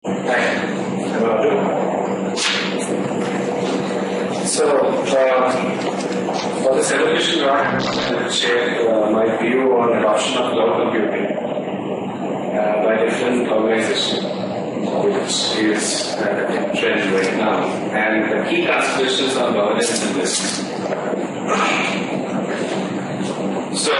Hi, I'm Abdul. So, for this evolution talk, I will share my view on adoption of cloud computing by different organizations, which is a trend right now, and the key considerations on governance in this. So,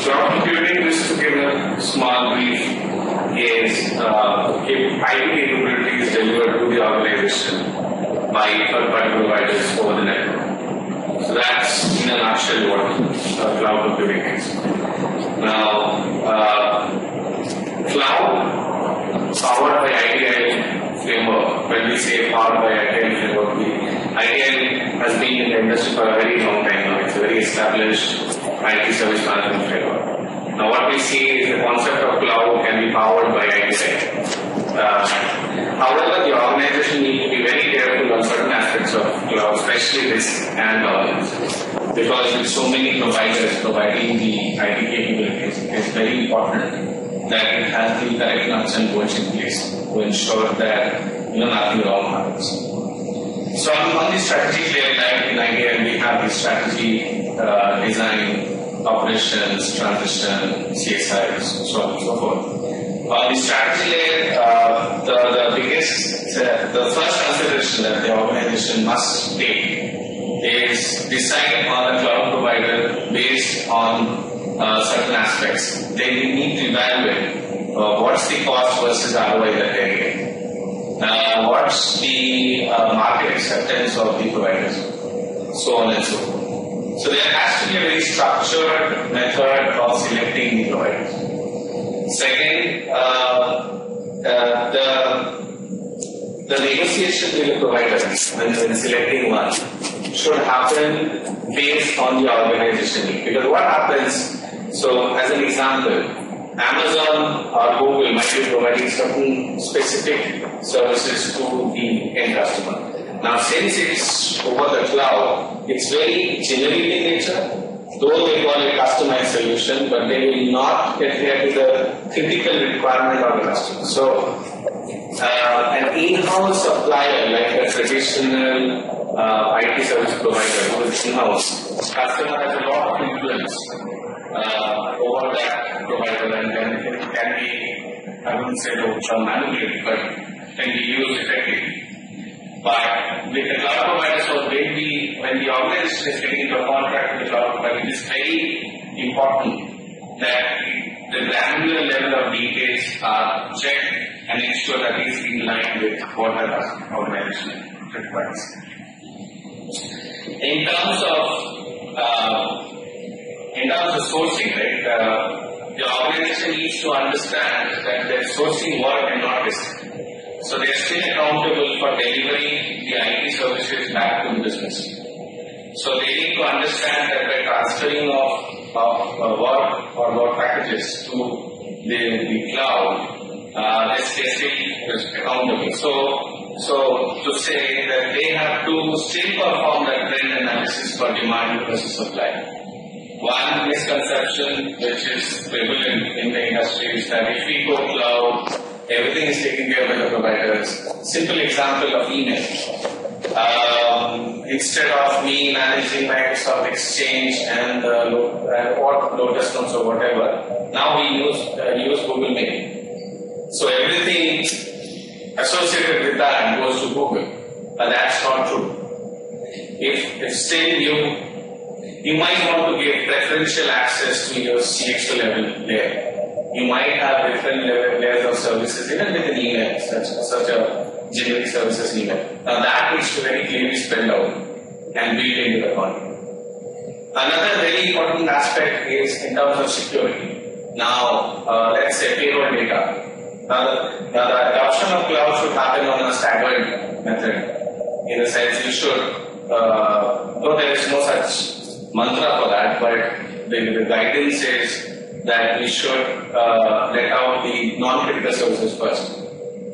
cloud computing, just to give a small brief, is IT capabilities delivered to the organization by third-party providers over the network. So that's in a nutshell what cloud computing is. Now, cloud powered by ITIL framework. When we say powered by ITIL framework, ITIL has been in the industry for a very long time now. It's a very established IT service management framework. Now, what we see is the concept of cloud can be powered by ITIL. However, the organization needs to be very careful on certain aspects of cloud, especially risk and governance. Because with so many providers providing the IT capabilities, it's very important that it has the correct nuts and bolts in place to ensure that nothing wrong happens. So on the strategy layer, like in ITIL, we have the strategy, design, operations, transition, CSI, so on and so forth. On the strategy layer, the first consideration that the organization must take is decide on a cloud provider based on certain aspects. They need to evaluate what's the cost versus ROI that they're getting. What's the market acceptance of the providers, so on and so forth. So there has to be a very structured method of selecting the providers. Second, the negotiation with the provider when selecting one should happen based on the organization need. Because what happens, so as an example, Amazon or Google might be providing certain specific services to the end customer. Now, since it's over the cloud, it's very generic in nature, though they call it customized solution, but they will not adhere to the critical requirement of the customer. So, an in-house supplier, like a traditional IT service provider who is in-house, customer has a lot of influence over that provider, and then it can be, I wouldn't say manipulated, but can be used effectively. But with the cloud provider, so when the organization is getting into a contract with the cloud provider, it is very important that the granular level of details are checked and ensure that it is in line with what the organization requires. In terms of sourcing, right, the organization needs to understand that their sourcing work and not risk. So they are still accountable for delivering the IT services back to the business. So they need to understand that by transferring of work or work packages to the cloud, they're still accountable. So to say that they have to still perform that trend analysis for demand versus supply. One misconception which is prevalent in the industry is that if we go cloud, everything is taken care by the providers. Simple example of email. Instead of me managing Microsoft Exchange and Lotus Notes or whatever, now we use Google Mail. So everything associated with that goes to Google, but that's not true. If still you might want to give preferential access to your CXO level layer. You might have different layers of services, even with an email, such a generic services email. Now that needs to very clearly spelled out and built into the contract. Another very important aspect is in terms of security. Now, let's say payroll data. Now the adoption of cloud should happen on a staggered method. In the sense you should, though there is no such mantra for that, but the guidance is that we should let out the non-critical services first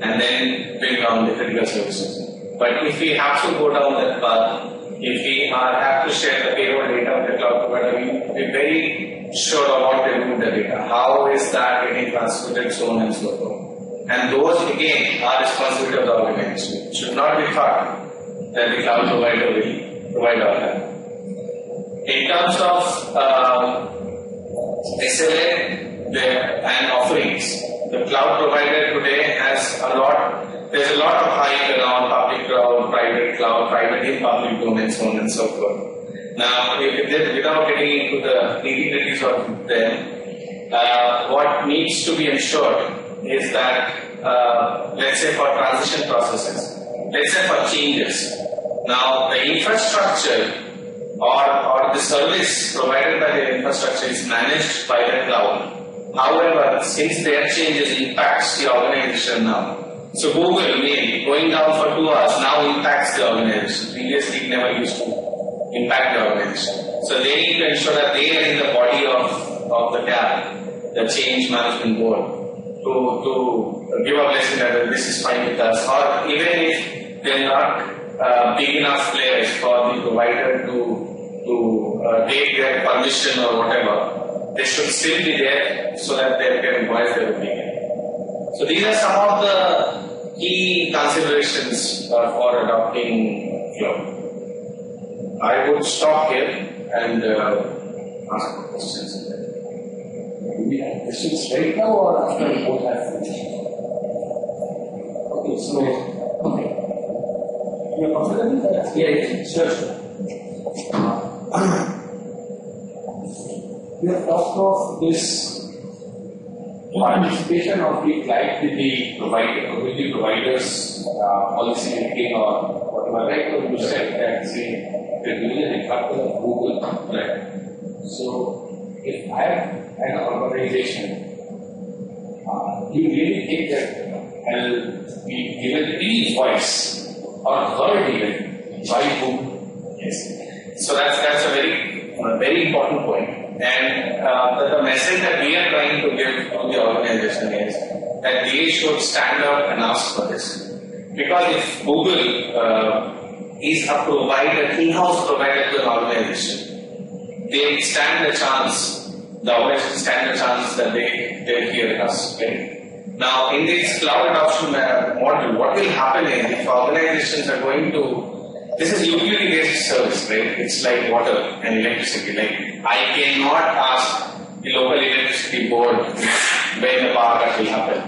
and then bring down the critical services. But if we have to go down that path, if we have to share the payroll data with the cloud provider, we're very sure of what they do with the data. How is that getting transmitted, so on and so forth. And those again are responsibility of the organization. It should not be thought that the cloud provider will provide all that. In terms of SLA and offerings, the cloud provider today has there's a lot of hype around public cloud, private in public domain, so on and so forth. Now, without getting into the nitty-gritties of them, what needs to be ensured is that, let's say for transition processes, let's say for changes. Now, the infrastructure or the service provided by the infrastructure is managed by the cloud. However, since their changes impacts the organization now, so Google Mail going down for 2 hours now impacts the organization. Previously, it never used to impact the organization. So they need to ensure that they are in the body of the CAB, the change management board, to give a blessing that this is fine with us, or even if they're not big enough players for the provider to take their permission or whatever, they should still be there so that they can voice their opinion. So these are some of the key considerations for adopting cloud. I would stop here and ask questions. Do we have questions right now or after we both have finished? Okay, so, okay. You are comfortable with that? Yeah, sure. We have talked of this participation of the client with the provider, or with the provider's policy making or whatever, right? So you said that, say, we're giving an example of Google, right? So, if I am an organization, do you really think that I'll be given any voice or heard even by Google? Yes. So that's a very important point. And the message that we are trying to give to the organization is that they should stand up and ask for this. Because if Google is a provider, in-house provider to an organization, they stand the chance, the organization stand the chance that they'll hear us. Right? Now, in this cloud adoption model, what will happen is if organizations are going to, this is utility-based service, right? It's like water and electricity. Like, I cannot ask the local electricity board when the power cut will happen.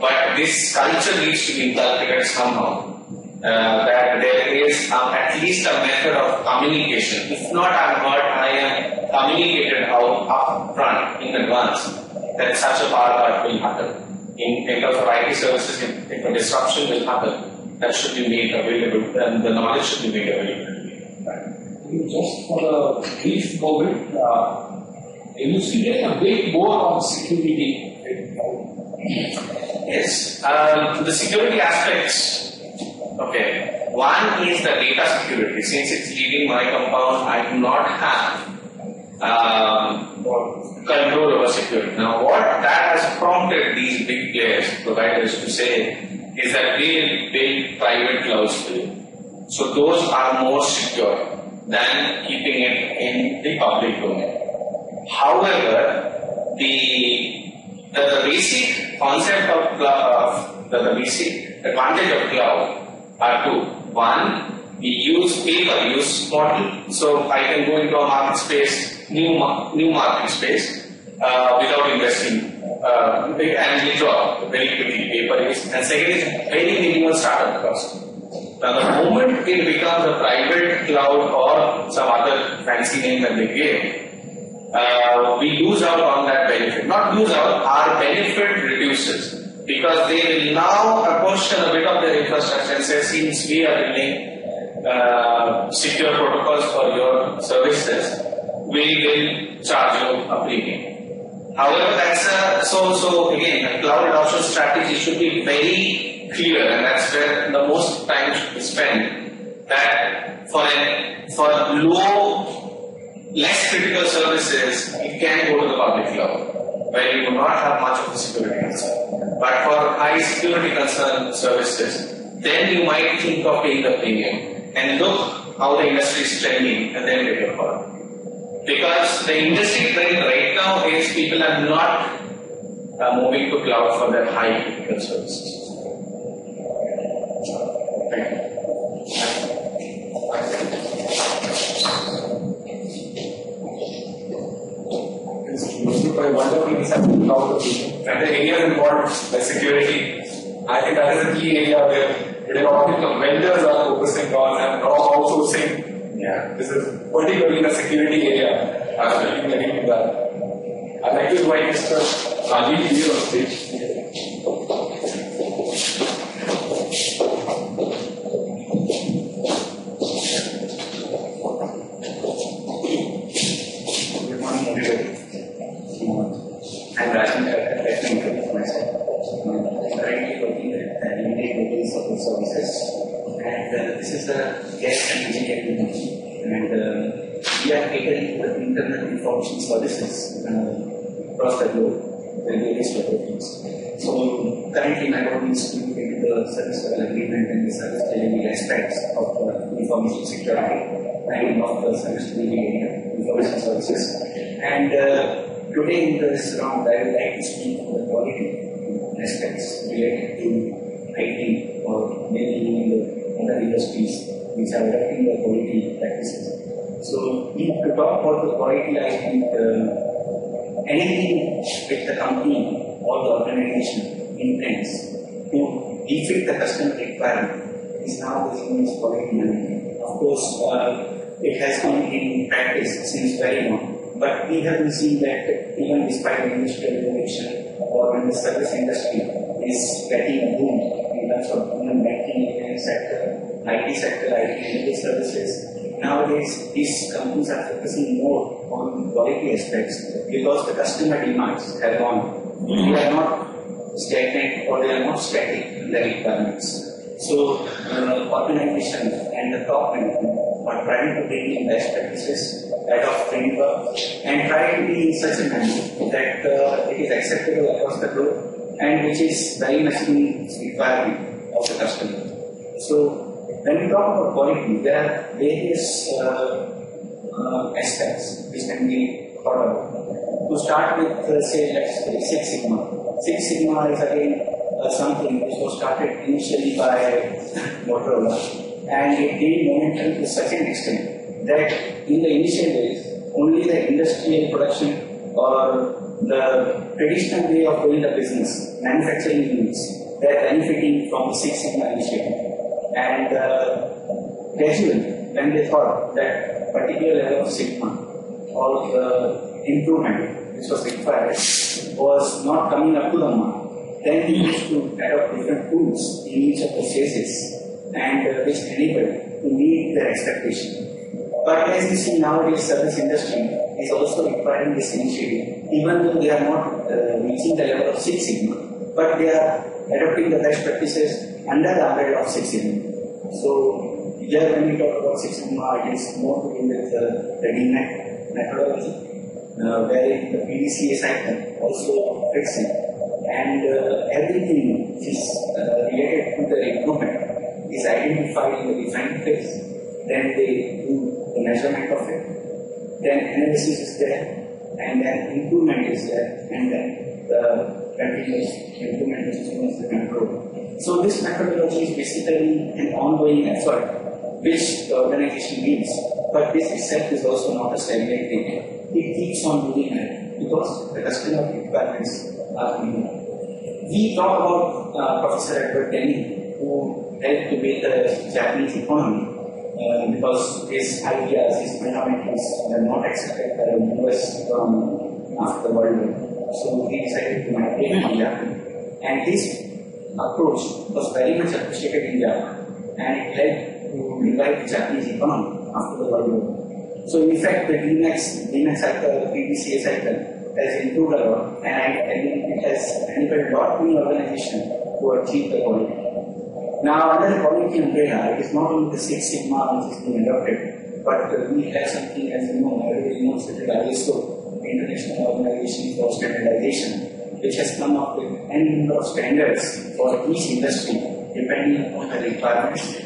But this culture needs to be inculcated somehow. That there is at least a method of communication. If not I'm heard, I am communicated out up front in advance that such a power cut will happen. In terms of IT services, if a disruption will happen, that should be made available and the knowledge should be made available. Just for a brief moment, elucidate a bit more on security. Yes, the security aspects. Okay, one is the data security. Since it's leaving my compound, I do not have control over security. Now, what that has prompted these big players, providers, to say is that we will build private clouds for you. So those are more secure than keeping it in the public domain. However, the basic concept of cloud, the basic advantage of cloud are two. One, we use pay-per-use model, so I can go into a market space, new market space, without investing, and withdraw very quickly pay-per-use. And second is very minimal startup cost. Now, the moment it becomes a private cloud or some other fancy name that they gave, we lose out on that benefit. Not lose out, our benefit reduces. Because they will now apportion a bit of their infrastructure and say, since we are building secure protocols for your services, we will charge you a premium. However, that's so again, a cloud adoption strategy should be very clear, and that's where the most time should be spent. That for less critical services, it can go to the public cloud, where you do not have much of a security concern. But for high security concern services, then you might think of paying the premium and look how the industry is trending and then take a call. Because the industry trend right now is people are not moving to cloud for their high critical services. Thank you. I wonder if it's happening cloud computing. And the areas involved, like security, I think that is a key area where today a lot of vendors are focusing on and a lot of outsourcing. Yeah. This is particularly in the security area. I'd like to invite Mr. Rajiv here on stage. Good morning, everybody. I'm Rajiv. Let me introduce myself. I'm currently working at India Global Support Services, and this is a gas and engineering company. And we are catering to the internal information services across the globe with various geographies. So currently my role is to look into the service level agreement and the service delivery aspects of information security and of the service delivery information services. And today in this round I would like to speak on the quality aspects related to IT or maybe in the other industries which are adopting the quality practices. So, to talk about the quality, I think anything which the company or the organization intends to defeat the customer requirement is now known as quality management. Of course, it has been in practice since very long, but we have seen that even despite the industrial revolution or when the service industry is getting boomed in terms of banking sector, IT sector, IT enabled services. Nowadays, these companies are focusing more on quality aspects because the customer demands have gone. They are not stagnant or they are not static in their requirements. So, organizations and the top management are trying to bring in best practices, adopt framework, and try to be in such a manner that it is acceptable across the globe and which is very much in requirement of the customer. So, when we talk about quality, there are various aspects which can be thought about. To start with, say, let's say Six Sigma. Six Sigma is again something which was started initially by Motorola, and it gained momentum to such an extent that in the initial days, only the industrial production or the traditional way of doing the business, manufacturing units, they are benefiting from the Six Sigma initiative. And gradually, when they thought that particular level of Sigma or the improvement which was required was not coming up to the mark, then we used to adopt different tools in each of the phases and which enabled to meet their expectation. But as you see nowadays, service industry is also requiring this initiative, even though they are not reaching the level of Six Sigma, but they are adopting the best practices under the umbrella of Six Sigma. So, here when we talk about Six Sigma, it is more to do with the DMAC methodology, where the PDCA cycle also fits in. And everything which is related to the improvement is identified in the design phase, then they do the measurement of it, then analysis is there, and then improvement is there, and then the continuous improvement which is known as the control. So this methodology is basically an ongoing effort which the organization needs, but this itself is also not a stagnant thing. It keeps on doing it because the customer requirements are new. We talk about Professor Edward Denny, who helped to build the Japanese economy because his ideas, his fundamentals were not accepted by the US after the World War. So he decided to migrate to Japan. And his approach was very much appreciated in Japan, and it helped to revive the Japanese economy after the World War. So in fact, the DMAX cycle, the PDCA cycle has improved a lot, and it has enabled a lot many organizations to achieve the quality. Now, under the quality umbrella, it is not only the Six Sigma which is being adopted, but we have something, as you know, everybody knows that the ISO, the International Organization for Standardization, which has come up with n number of standards for each industry depending upon the requirements